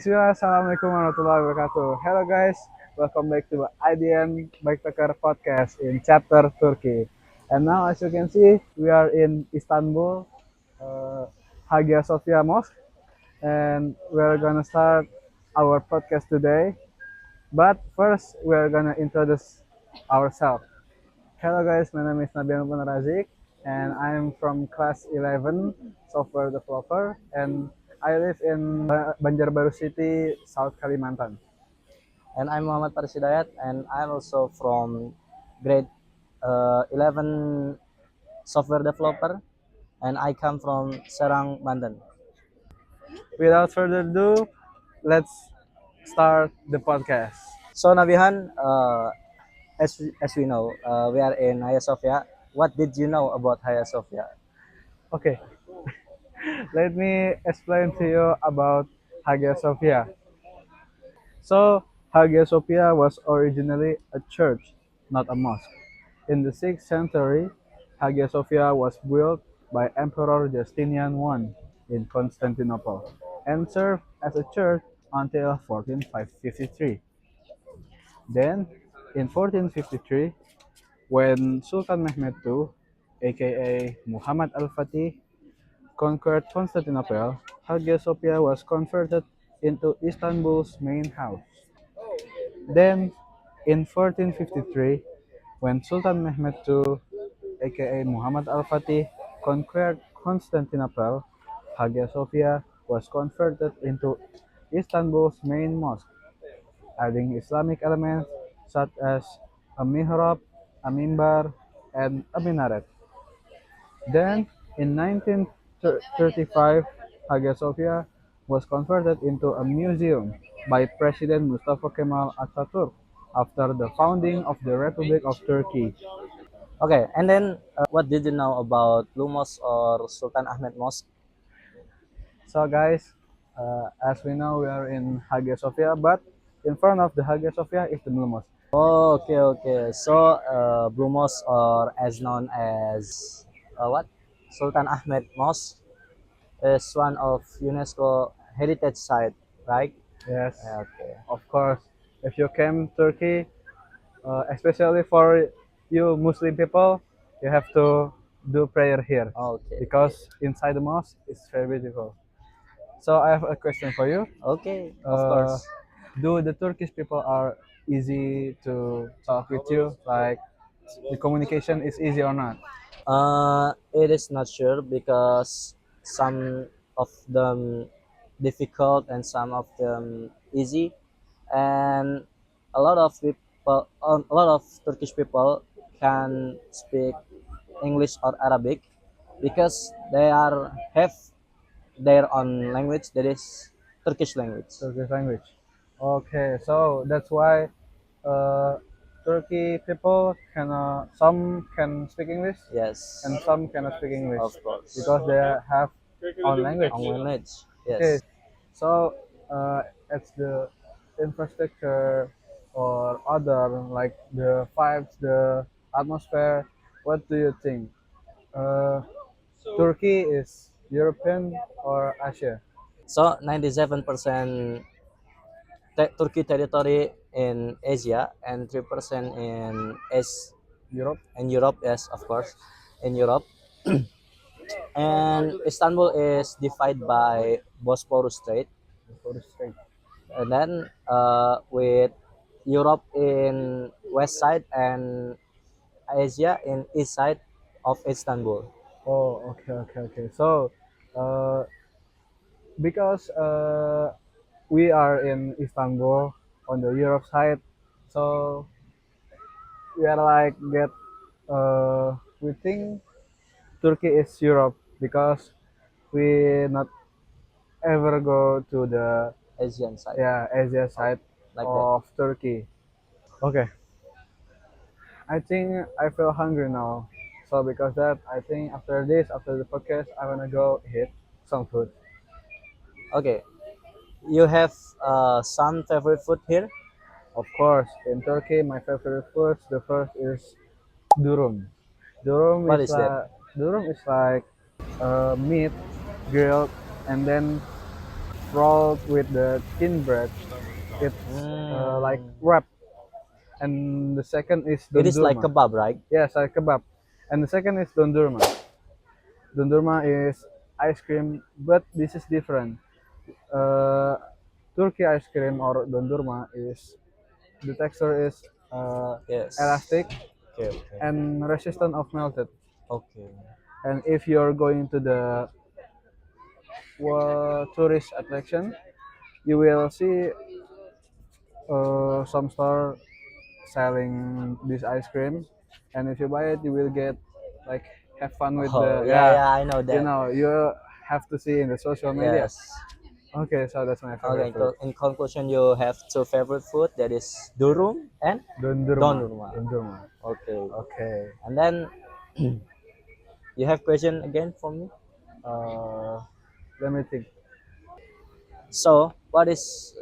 Bismillah, Assalamualaikum warahmatullahi wabarakatuh. Hello guys, welcome back to IDN Backpacker Podcast in chapter Turkey. And now as you can see, we are in Istanbul, Hagia Sophia Mosque, and we're gonna start our podcast today. But first, we're gonna introduce ourselves. Hello guys, my name is Nabil Razik, and I'm from class 11 software developer, and I live in Banjarbaru City, South Kalimantan. And I'm Muhammad Faris Hidayat, and I'm also from grade 11 software developer, and I come from Serang, Banten. Without further ado, let's start the podcast. So Nabihan, as we know, we are in Hagia Sophia. What did you know about Hagia Sophia? Okay, let me explain to you about Hagia Sophia. So, Hagia Sophia was originally a church, not a mosque. In the 6th century, Hagia Sophia was built by Emperor Justinian I in Constantinople and served as a church until 1453. Then, in 1453, when Sultan Mehmed II, aka Muhammad al-Fatih, conquered Constantinople, Hagia Sophia was converted into Istanbul's main house. Then, in 1453, when Sultan Mehmed II, aka Muhammad al-Fatih, conquered Constantinople, Hagia Sophia was converted into Istanbul's main mosque, adding Islamic elements such as a mihrab, a mimbar, and a minaret. Then, in 1935, Hagia Sophia was converted into a museum by President Mustafa Kemal Atatürk after the founding of the Republic of Turkey. Okay, and then what did you know about Blue Mosque or Sultan Ahmed Mosque? So, guys, as we know, we are in Hagia Sophia, but in front of the Hagia Sophia is the Blue Mosque. Oh, okay. So Blue Mosque, or as known as what? Sultan Ahmed Mosque, is one of UNESCO heritage site, right? Yes, Okay. of course. If you came Turkey, especially for you Muslim people, you have to do prayer here Okay. because inside the mosque it's very beautiful. So I have a question for you. Okay, of Uh, course. do the Turkish people are easy to talk with you? Like the communication is easy or not? It is not sure because some of them difficult and some of them easy, and a lot of Turkish people can speak English or Arabic because they are have their own language, that is Turkish language. Turkish language. Okay, so that's why uh, Turkey people can some can speak English Yes, and some cannot speak English of course. because they have own language. Own language. Okay, Yes. so it's the infrastructure or other like the vibes, the atmosphere. What do you think? Uh, Turkey is European or Asia? So 97% Turkey territory in Asia and 3% Europe? in Europe. Yes, of course, in Europe. And Istanbul is divided by Bosporus Strait, For straight. and then with Europe in west side and Asia in east side of Istanbul. Oh, okay. So, uh, because we are in Istanbul on the Europe side, so we are like get we think Turkey is Europe because we not ever go to the Asian side, Asia oh, side like that. of Turkey. Okay, I think I feel hungry now. So because that, I think after this, after the podcast, I wanna go eat some food. Okay, you have some favorite food here. Of course, in Turkey, my favorite food, the first is durum. Durum What is is that? like meat grilled and then rolled with the thin bread. It's like Mm. wrap. And the second is It is like dondurma. kebab, right? Yes, like kebab. And the second is dondurma. Dondurma is ice cream, but this is different. Uh, Turkey ice cream or dondurma is the texture is Yes. elastic Okay, okay. and resistant of melted. Okay. And if you're going to the tourist attraction, you will see some store selling this ice cream, and if you buy it, you will get like have fun with Oh, the yeah, yeah. yeah, I know You that. know, you have to see in the social media. Yes. Okay, so that's my Okay, favorite food. in conclusion, you have two favorite food, that is durum and Dondurma, donurma. dondurma. Okay. Okay. And then you have question again for me? Uh, Let me think. So, what is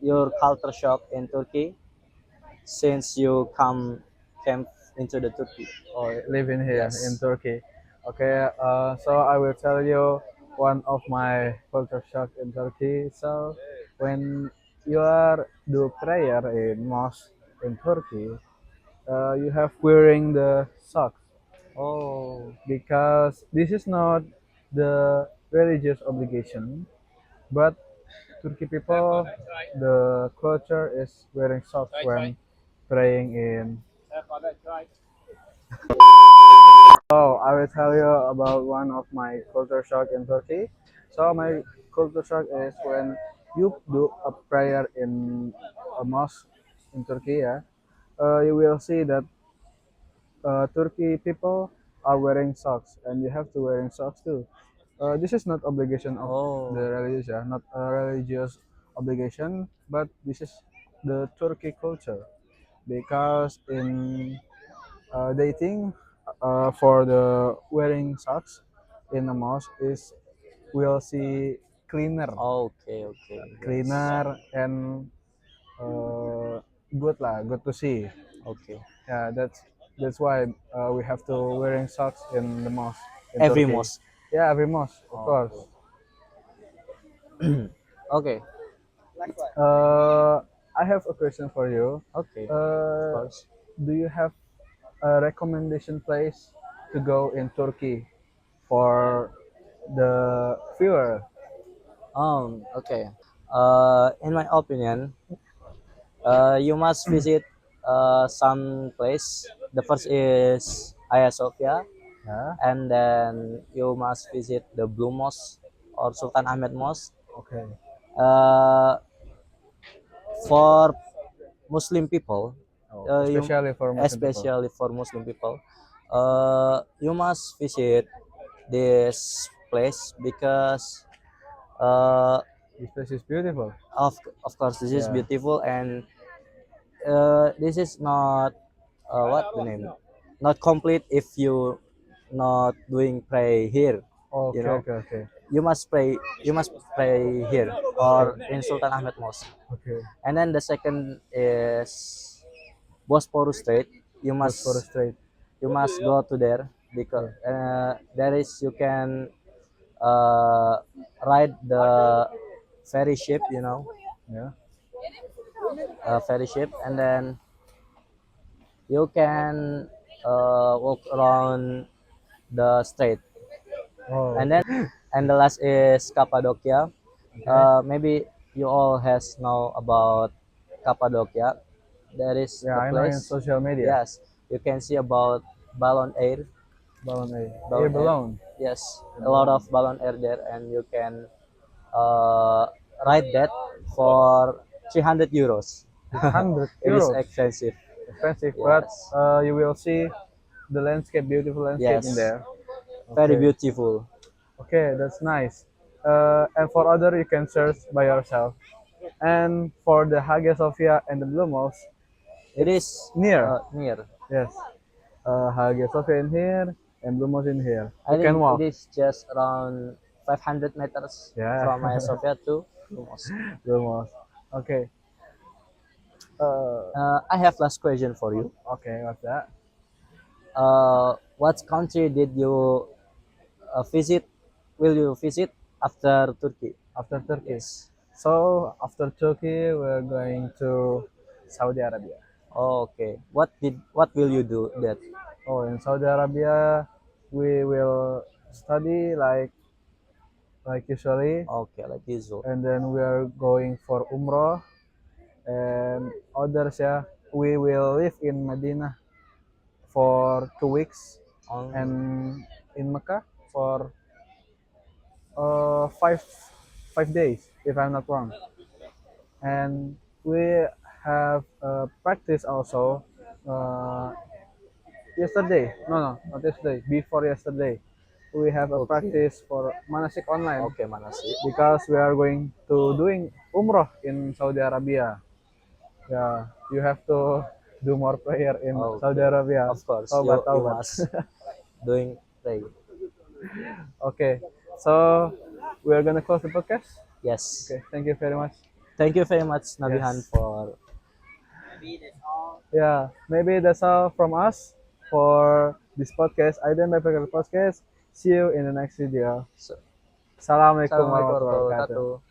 your culture shock in Turkey since you came into the Turkey? Oh, living here in Yes. Turkey. Okay, so I will tell you one of my culture shock in Turkey. So when you are do prayer in mosque in Turkey, you have wearing the socks Oh, because this is not the religious obligation, but Turkey people, the culture is wearing socks when praying in. So I will tell you about one of my culture shock in Turkey. So my culture shock is when you do a prayer in a mosque in Turkey, yeah, you will see that Turkey people are wearing socks, and you have to wearing socks too. This is not obligation of the oh, religious, yeah, not a religious obligation, but this is the Turkey culture because in they think for the wearing socks in the mosque is will see cleaner, okay, okay, yes, cleaner and uh, good lah, good to see. okay. Yeah, that's why we have to wearing socks in the mosque in Every Turkey. mosque. Yeah, every mosque, of course. Okay, okay, I have a question for you. okay. Of Uh, course. do you have a recommendation place to go in Turkey for the viewer? Okay. In my opinion, you must visit some place. The first is Hagia Sophia, Yeah. and then you must visit the Blue Mosque or Sultan Ahmed Mosque. Okay. Uh, for Muslim people, Oh, you especially for Muslim people. especially for Muslim people, you must visit this place because uh, This place is beautiful. of of course this is Yeah. beautiful, and this is not what the name, not complete if you not doing pray here, you Okay, know. okay, okay. You must pray here Okay. or in Sultan Ahmed Mosque. Okay. And then the second is Bosporus Strait. you Good for a must straight. you must go to there because Okay. there is you can uh, ride the ferry ship, Yeah. ferry ship, and then you can walk around the strait. Oh, And okay. then and the last is Cappadocia. Okay. Maybe you all has know about Cappadocia. That is Yeah, the I know in place. social media. Yes, you can see about balloon air, Balloon A. Air balloon air. balloon. Yes, Air a lot balloon. of balloon air there, and you can uh, ride that for 300 euros. 300 It is euros. expensive. Expensive, but Yes, you will see the landscape, beautiful landscape in yes, there. very Okay. beautiful. Okay, that's nice. And for other, you can search by yourself. And for the Hagia Sophia and the Blue Mosque, It it's is near. near. Yes. Hagia Sophia in here and Blue Mosque in here. You I can think it walk. is just around 500 meters Yeah. from Hagia Sophia to the mosque. Blue Mosque. Okay. Uh, I have last question for you. okay, what's that? What country did you visit? Will you visit after Turkey? After Turkey. Yes. So after Turkey, we're going to Saudi Arabia. Oh, okay. What will you do that? Oh, in Saudi Arabia, we will study like usually, Okay, like usual. and then we are going for Umrah and others. Yeah, we will live in Medina for 2 weeks Um, and in Mecca for 5 days, if I'm not wrong. And we have practice also uh, yesterday. No, no, not yesterday. Before yesterday, we have a okay. practice for manasik online Okay, mana sih? because we are going to doing umrah in Saudi Arabia. Yeah, you have to do more prayer in Saudi Okay. Arabia. Of course, Taubat, you taubat. must doing pray. Okay, so we are gonna close the podcast. Yes. Okay, thank you very much. Thank you very much, Nabihan, Yes. for Yeah, maybe that's all from us for this podcast. I then podcast. See you in the next video. so, Assalamualaikum Assalamualaikum warahmatullahi warahmatullahi wabarakatuh. wabarakatuh.